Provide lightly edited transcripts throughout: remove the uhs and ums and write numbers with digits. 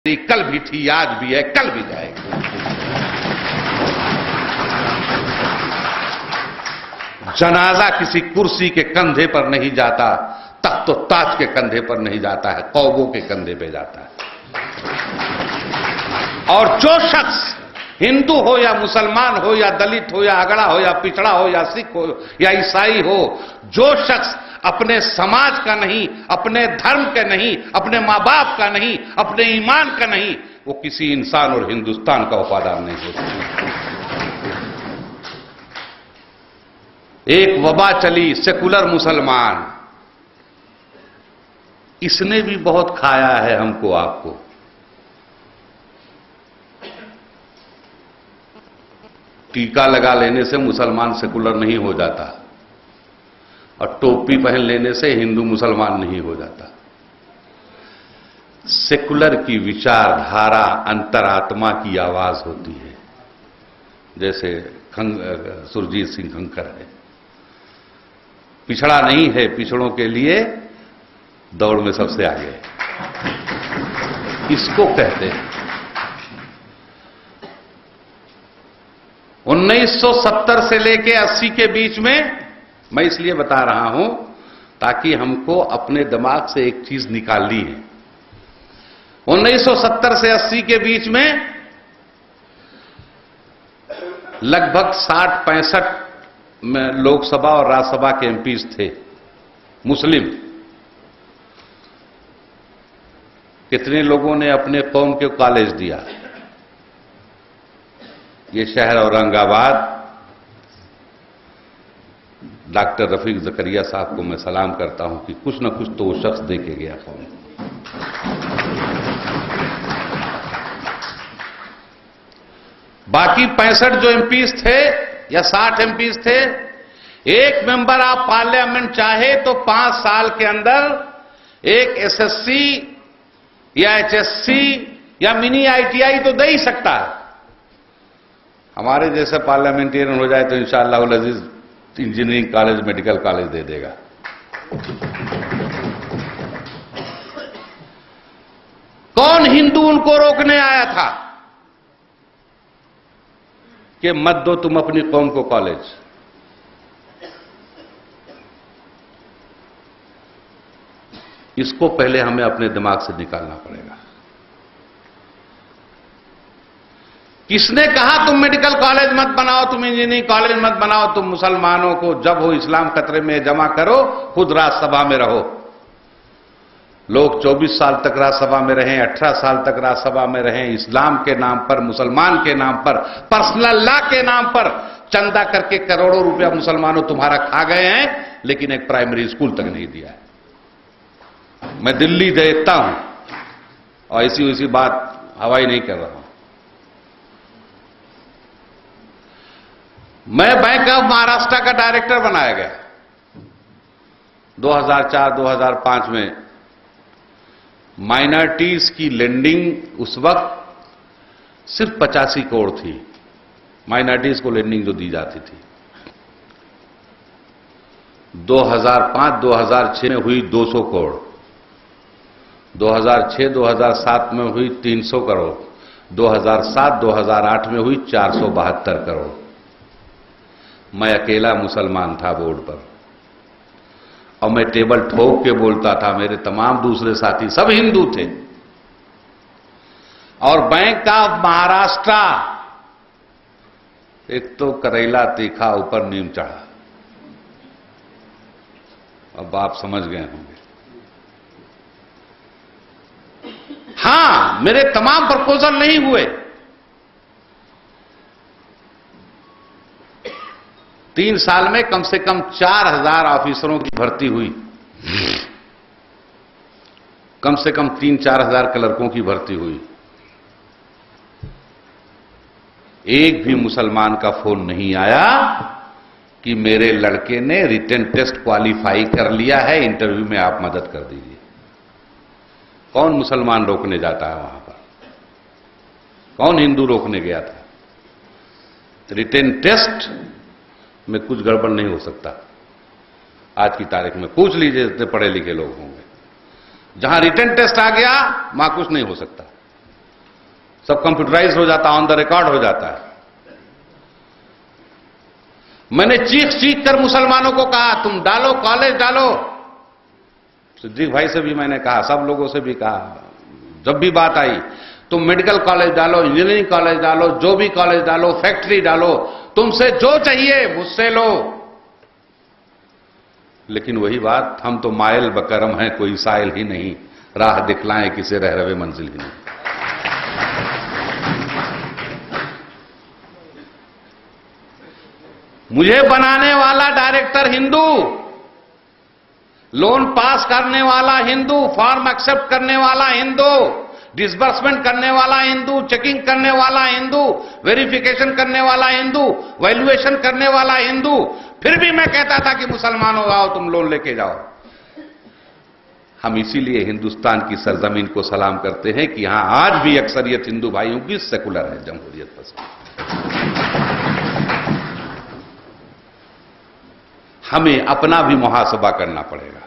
कल भी थी, आज भी है, कल भी जाएगी। जनाजा किसी कुर्सी के कंधे पर नहीं जाता, तख्त तो ताज के कंधे पर नहीं जाता है, कौवों के कंधे पे जाता है। और जो शख्स हिंदू हो या मुसलमान हो या दलित हो या अगड़ा हो या पिछड़ा हो या सिख हो या ईसाई हो, जो शख्स अपने समाज का नहीं, अपने धर्म के नहीं, अपने मां बाप का नहीं, अपने ईमान का नहीं, वो किसी इंसान और हिंदुस्तान का वफादार नहीं हो सकता। एक वबा चली, सेकुलर मुसलमान, इसने भी बहुत खाया है हमको आपको। टीका लगा लेने से मुसलमान सेकुलर नहीं हो जाता और टोपी पहन लेने से हिंदू मुसलमान नहीं हो जाता। सेकुलर की विचारधारा अंतरात्मा की आवाज होती है। जैसे सुरजीत सिंह खंकर है, पिछड़ा नहीं है, पिछड़ों के लिए दौड़ में सबसे आगे है, इसको कहते हैं। 1970 से लेके 80 के बीच में, मैं इसलिए बता रहा हूं ताकि हमको अपने दिमाग से एक चीज निकालनी है। 1970 से 80 के बीच में लगभग 60-65 में लोकसभा और राज्यसभा के एमपीज थे मुस्लिम। कितने लोगों ने अपने कौम के कॉलेज दिया। ये शहर औरंगाबाद, डॉक्टर रफीक जकरिया साहब को मैं सलाम करता हूं कि कुछ न कुछ तो वो शख्स दे के गया कौम। बाकी 65 जो एमपीज थे या 60 एमपीज थे, एक मेंबर ऑफ पार्लियामेंट चाहे तो 5 साल के अंदर एक एसएससी या एचएससी या मिनी आईटीआई तो दे ही सकता है। हमारे जैसे पार्लियामेंटेरियन हो जाए तो इंशाअल्लाह अजीज इंजीनियरिंग कॉलेज, मेडिकल कॉलेज दे देगा। कौन हिंदू उनको रोकने आया था कि मत दो तुम अपनी कौम को कॉलेज? इसको पहले हमें अपने दिमाग से निकालना पड़ेगा। किसने कहा तुम मेडिकल कॉलेज मत बनाओ, तुम इंजीनियरिंग कॉलेज मत बनाओ, तुम मुसलमानों को जब हो इस्लाम खतरे में जमा करो, खुद राज्यसभा में रहो। लोग 24 साल तक राज्यसभा में रहें, 18 साल तक राज्यसभा में रहें, इस्लाम के नाम पर, मुसलमान के नाम पर, पर्सनल लॉ के नाम पर चंदा करके करोड़ों रुपया मुसलमानों तुम्हारा खा गए हैं, लेकिन एक प्राइमरी स्कूल तक नहीं दिया है। मैं दिल्ली देखता हूं और ऐसी वैसी बात हवाई नहीं कर रहा हूं। मैं बैंक ऑफ महाराष्ट्र का डायरेक्टर बनाया गया 2004-2005 में। माइनॉरिटीज की लेंडिंग उस वक्त सिर्फ 85 करोड़ थी, माइनॉरिटीज को लेंडिंग जो दी जाती थी। 2005-2006 में हुई 200 करोड़, 2006-2007 में हुई 300 करोड़, 2007-2008 में हुई 472 करोड़। मैं अकेला मुसलमान था बोर्ड पर और मैं टेबल ठोक के बोलता था, मेरे तमाम दूसरे साथी सब हिंदू थे। और बैंक ऑफ महाराष्ट्र, एक तो करेला तीखा ऊपर नीम चढ़ा। अब आप समझ गए होंगे। हां, मेरे तमाम प्रपोजल नहीं हुए। 3 साल में कम से कम 4000 ऑफिसरों की भर्ती हुई, कम से कम 3-4 हजार क्लर्कों की भर्ती हुई। एक भी मुसलमान का फोन नहीं आया कि मेरे लड़के ने रिटन टेस्ट क्वालिफाई कर लिया है, इंटरव्यू में आप मदद कर दीजिए। कौन मुसलमान रोकने जाता है वहां पर? कौन हिंदू रोकने गया था? रिटन टेस्ट में कुछ गड़बड़ नहीं हो सकता। आज की तारीख में पूछ लीजिए जितने पढ़े लिखे लोग होंगे, जहां रिटन टेस्ट आ गया वहां कुछ नहीं हो सकता। सब कंप्यूटराइज हो जाता, ऑन द रिकॉर्ड हो जाता है। मैंने चीख चीख कर मुसलमानों को कहा, तुम डालो, कॉलेज डालो। सिद्दीक भाई से भी मैंने कहा, सब लोगों से भी कहा, जब भी बात आई, तुम मेडिकल कॉलेज डालो, इंजीनियरिंग कॉलेज डालो, जो भी कॉलेज डालो, फैक्ट्री डालो, तुमसे जो चाहिए मुझसे लो। लेकिन वही बात, हम तो मायल बकरम हैं, कोई साइल ही नहीं, राह दिखलाएं किसे रह रहे मंजिल ही नहीं। मुझे बनाने वाला डायरेक्टर हिंदू, लोन पास करने वाला हिंदू, फॉर्म एक्सेप्ट करने वाला हिंदू, डिसबर्समेंट करने वाला हिंदू, चेकिंग करने वाला हिंदू, वेरिफिकेशन करने वाला हिंदू, वैल्यूएशन करने वाला हिंदू। फिर भी मैं कहता था कि मुसलमानों आओ, तुम लोन लेके जाओ। हम इसीलिए हिंदुस्तान की सरजमीन को सलाम करते हैं कि यहां आज भी अक्सरियत हिंदू भाइयों की सेकुलर है, जमहूरियत पसंद। हमें अपना भी मुहासबा करना पड़ेगा।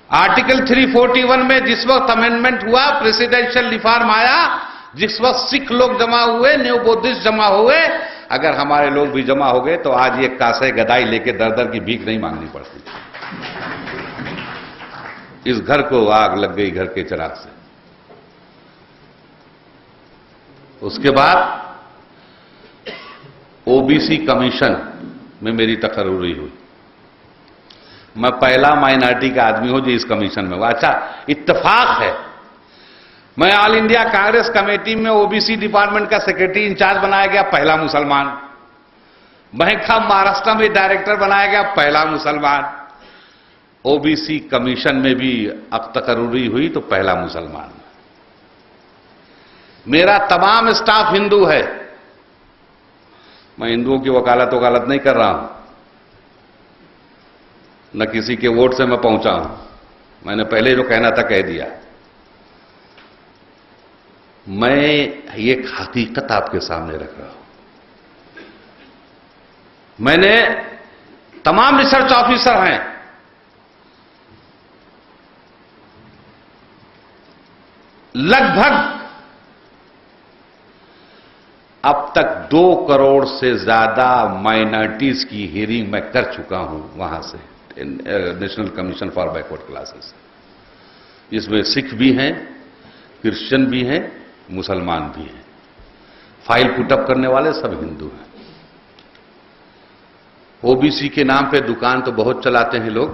आर्टिकल 341 में जिस वक्त अमेंडमेंट हुआ, प्रेसिडेंशियल रिफॉर्म आया, जिस वक्त सिख लोग जमा हुए, न्यू बुद्धिस्ट जमा हुए, अगर हमारे लोग भी जमा हो गए तो आज ये कासे गदाई लेके दर दर की भीख नहीं मांगनी पड़ती। इस घर को आग लग गई घर के चिराग से। उसके बाद ओबीसी कमीशन में मेरी तकर्रुरी हुई। मैं पहला माइनॉरिटी का आदमी हूं जो इस कमीशन में हुआ। अच्छा, इत्तेफाक है, मैं ऑल इंडिया कांग्रेस कमेटी में ओबीसी डिपार्टमेंट का सेक्रेटरी इंचार्ज बनाया गया, पहला मुसलमान। बैंक का महाराष्ट्र में डायरेक्टर बनाया गया, पहला मुसलमान। ओबीसी कमीशन में भी अब तकर्रुरी हुई तो पहला मुसलमान। मेरा तमाम स्टाफ हिंदू है। मैं हिंदुओं की वकालत नहीं कर रहा हूं, न किसी के वोट से मैं पहुंचा हूं। मैंने पहले जो कहना था कह दिया। मैं एक हकीकत आपके सामने रख रहा हूं। मैंने तमाम रिसर्च ऑफिसर हैं, लगभग अब तक 2 करोड़ से ज्यादा माइनॉरिटीज की हियरिंग मैं कर चुका हूं वहां से, national commission for backward classes. इसमें सिख भी हैं, क्रिश्चियन भी हैं, मुसलमान भी हैं। फाइल पुटअप करने वाले सब हिंदू हैं। ओबीसी के नाम पे दुकान तो बहुत चलाते हैं लोग।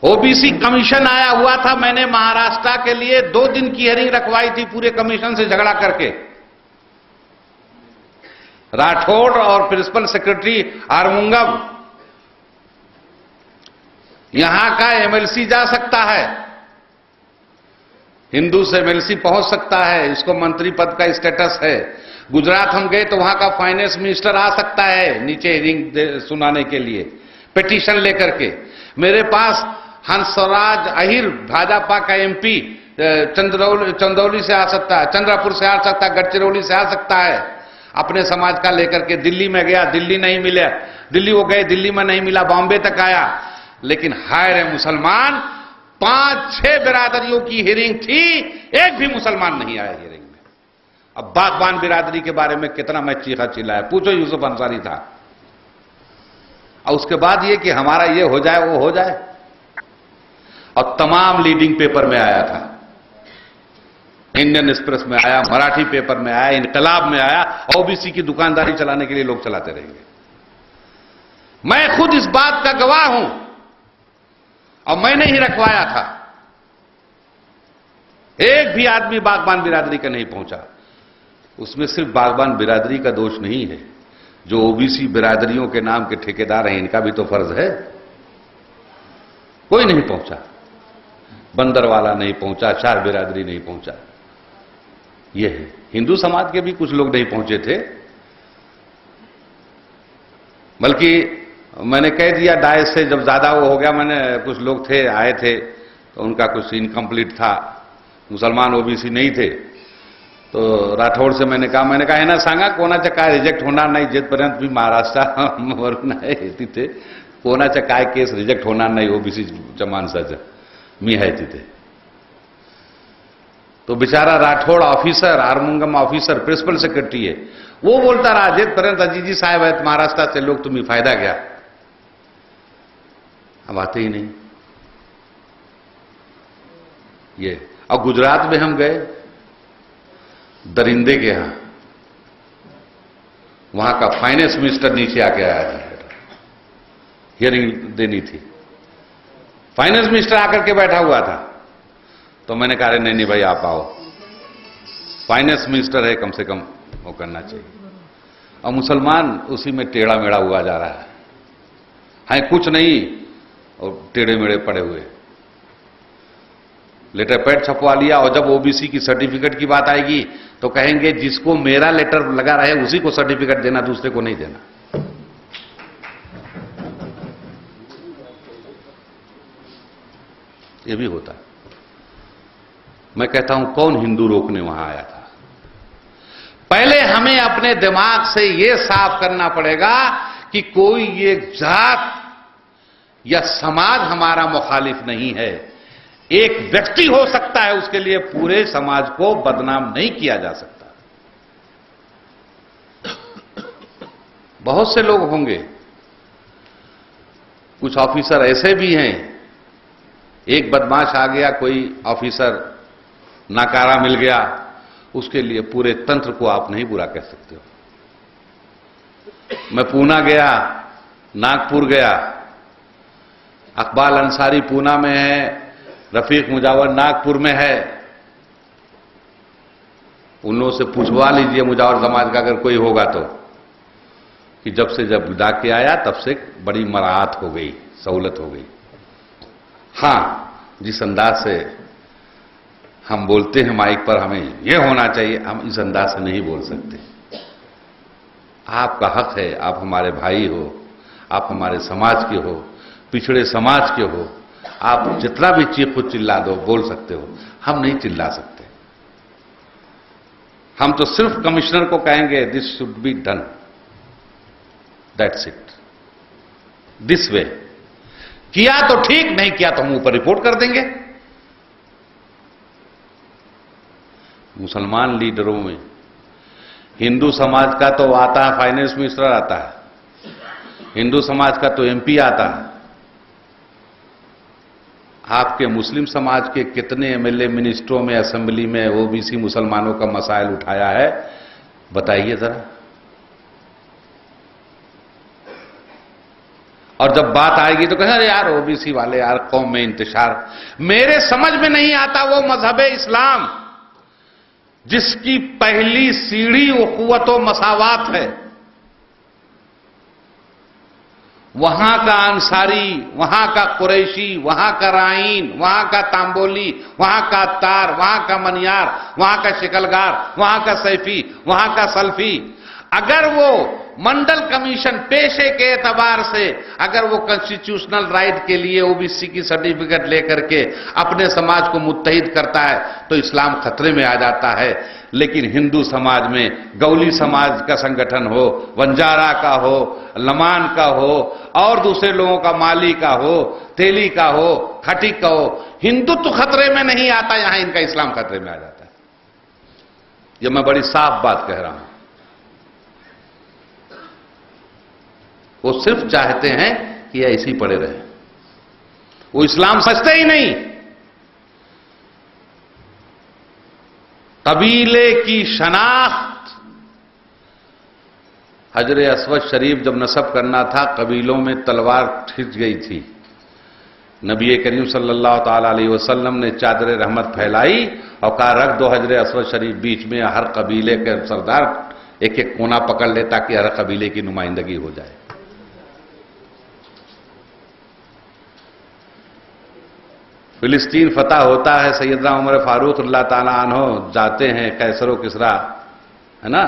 ओबीसी कमीशन आया हुआ था, मैंने महाराष्ट्र के लिए 2 दिन की हियरिंग रखवाई थी, पूरे कमीशन से झगड़ा करके। राठौड़ और प्रिंसिपल सेक्रेटरी आरमुंगम, यहां का एमएलसी जा सकता है, हिंदू से एमएलसी पहुंच सकता है, इसको मंत्री पद का स्टेटस है। गुजरात हम गए तो वहां का फाइनेंस मिनिस्टर आ सकता है नीचे हियरिंग सुनाने के लिए, पिटीशन लेकर के। मेरे पास हंसराज अहिर, भाजपा का एमपी, चंदौली से आ सकता है, चंद्रपुर से आ सकता है, गढ़चिरौली से आ सकता है, अपने समाज का लेकर के। दिल्ली में गया, दिल्ली नहीं मिला, दिल्ली वो गए, दिल्ली में नहीं मिला, बॉम्बे तक आया। लेकिन हाय रे मुसलमान, 5-6 बिरादरियों की हियरिंग थी, एक भी मुसलमान नहीं आया हियरिंग में। अब बागबान बिरादरी के बारे में कितना मैं चीखा चिल्लाया, पूछो, यूसुफ अंसारी था। और उसके बाद ये कि हमारा ये हो जाए वो हो जाए, और तमाम लीडिंग पेपर में आया था। इंडियन एक्सप्रेस में आया, मराठी पेपर में आया, इनकलाब में आया। ओबीसी की दुकानदारी चलाने के लिए लोग चलाते रहेंगे। मैं खुद इस बात का गवाह हूं, और मैंने ही रखवाया था। एक भी आदमी बागबान बिरादरी का नहीं पहुंचा। उसमें सिर्फ बागबान बिरादरी का दोष नहीं है, जो ओबीसी बिरादरियों के नाम के ठेकेदार हैं, इनका भी तो फर्ज है। कोई नहीं पहुंचा, बंदरवाला नहीं पहुंचा, चार बिरादरी नहीं पहुंचा। यह है, हिंदू समाज के भी कुछ लोग नहीं पहुंचे थे। बल्कि मैंने कह दिया डायस से, जब ज्यादा वो हो गया, मैंने कुछ लोग थे आए थे तो उनका कुछ इनकम्प्लीट था, मुसलमान ओबीसी नहीं थे। तो राठौड़ से मैंने कहा है ना सांगा कोणाचं काय रिजेक्ट होणार नाही, जिथपर्यंत मी महाराष्ट्रावरून आहे तिथे कोणाचं काय केस रिजेक्ट होणार नाही ओबीसीच्या माणसाचं, मी आहे तिथे। तो बेचारा Rathore officer, Arumugam officer, principal secretary है, वो बोलता रहा जितपर्यंत अजीजी साहब है महाराष्ट्र से लोग तुम्हें फायदा क्या, अब आते ही नहीं ये। और गुजरात में हम गए दरिंदे के यहां, वहां का फाइनेंस मिनिस्टर नीचे आके आया था, हियरिंग देनी थी, फाइनेंस मिनिस्टर आकर के बैठा हुआ था। तो मैंने कहा नहीं नहीं भाई आप आओ, फाइनेंस मिनिस्टर है, कम से कम वो करना चाहिए। और मुसलमान उसी में टेढ़ा मेढ़ा हुआ जा रहा है कुछ नहीं, और टेढ़े मेढ़े पड़े हुए। लेटर पैड छपवा लिया, और जब ओबीसी की सर्टिफिकेट की बात आएगी तो कहेंगे जिसको मेरा लेटर लगा रहा है उसी को सर्टिफिकेट देना, दूसरे को नहीं देना। ये भी होता। मैं कहता हूं कौन हिंदू रोकने वहां आया था? पहले हमें अपने दिमाग से यह साफ करना पड़ेगा कि कोई ये जात या समाज हमारा मुखालिफ नहीं है। एक व्यक्ति हो सकता है, उसके लिए पूरे समाज को बदनाम नहीं किया जा सकता। बहुत से लोग होंगे, कुछ ऑफिसर ऐसे भी हैं, एक बदमाश आ गया, कोई ऑफिसर नाकारा मिल गया, उसके लिए पूरे तंत्र को आप नहीं बुरा कह सकते हो। मैं पूना गया, नागपुर गया, अकबाल अंसारी पूना में है, रफीक मुजावर नागपुर में है। उन लोगों से पूछवा लीजिए मुजावर समाज का अगर कोई होगा तो, कि जब से जब डाके आया तब से बड़ी मराहत हो गई, सहूलत हो गई। हां, जिस अंदाज से हम बोलते हैं माइक पर हमें यह होना चाहिए, हम इस अंदाज से नहीं बोल सकते। आपका हक है, आप हमारे भाई हो, आप हमारे समाज के हो, पिछड़े समाज के हो, आप जितना भी चीखो चिल्ला दो, बोल सकते हो, हम नहीं चिल्ला सकते। हम तो सिर्फ कमिश्नर को कहेंगे this should be done, that's it, this way. किया तो ठीक, नहीं किया तो हम ऊपर रिपोर्ट कर देंगे। मुसलमान लीडरों में हिंदू समाज का तो आता है, फाइनेंस मिनिस्टर आता है, हिंदू समाज का तो एमपी आता है। आपके मुस्लिम समाज के कितने एमएलए मिनिस्टरों में, असेंबली में ओबीसी मुसलमानों का मसाइल उठाया है, बताइए जरा। और जब बात आएगी तो कहें अरे यार ओबीसी वाले यार कौम में इंतशार। मेरे समझ में नहीं आता वो मजहब इस्लाम जिसकी पहली सीढ़ी उखुवत व मसावात है, वहां का अंसारी, वहां का कुरैशी, वहां का राइन, वहां का तांबोली, वहां का अत्तार, वहां का मनियार, वहां का शिकलगार, वहां का सैफी, वहां का सल्फी, अगर वो मंडल कमीशन पेशे के एतबार से अगर वो कॉन्स्टिट्यूशनल राइट के लिए ओबीसी की सर्टिफिकेट लेकर के अपने समाज को मुत्तहिद करता है तो इस्लाम खतरे में आ जाता है। लेकिन हिंदू समाज में गौली समाज का संगठन हो, वंजारा का हो, लमान का हो, और दूसरे लोगों का, माली का हो, तेली का हो, खटीक का हो, हिंदुत्व खतरे में नहीं आता, यहां इनका इस्लाम खतरे में आ जाता है। यह मैं बड़ी साफ बात कह रहा हूं। वो सिर्फ चाहते हैं कि ऐसे ही पड़े रहे, वो इस्लाम सचते ही नहीं। कबीले की शनाख्त, हजर अस्वद शरीफ जब नसब करना था, कबीलों में तलवार खिंच गई थी। नबी करीम सल्लल्लाहु ताला अलैहि वसल्लम ने चादर रहमत फैलाई और कहा रख दो हजर अस्वद शरीफ बीच में, हर कबीले के सरदार एक एक कोना पकड़ ले ताकि हर कबीले की नुमाइंदगी हो जाए। फिलिस्तीन फतह होता है, सैयदना उमर फारूक अल्लाह ताला अन्हो जाते हैं, कैसरो किसरा है ना,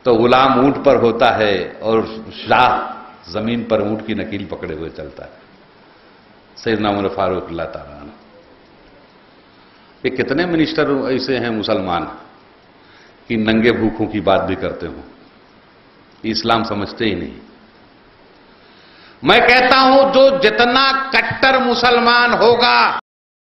तो गुलाम ऊंट पर होता है और शाह जमीन पर ऊंट की नकील पकड़े हुए चलता है, सैयदना उमर फारूक अल्लाह ताला अन्हो। ये कितने मिनिस्टर ऐसे हैं मुसलमान कि नंगे भूखों की बात भी करते हो, इस्लाम समझते ही नहीं। मैं कहता हूं जो जितना कट्टर मुसलमान होगा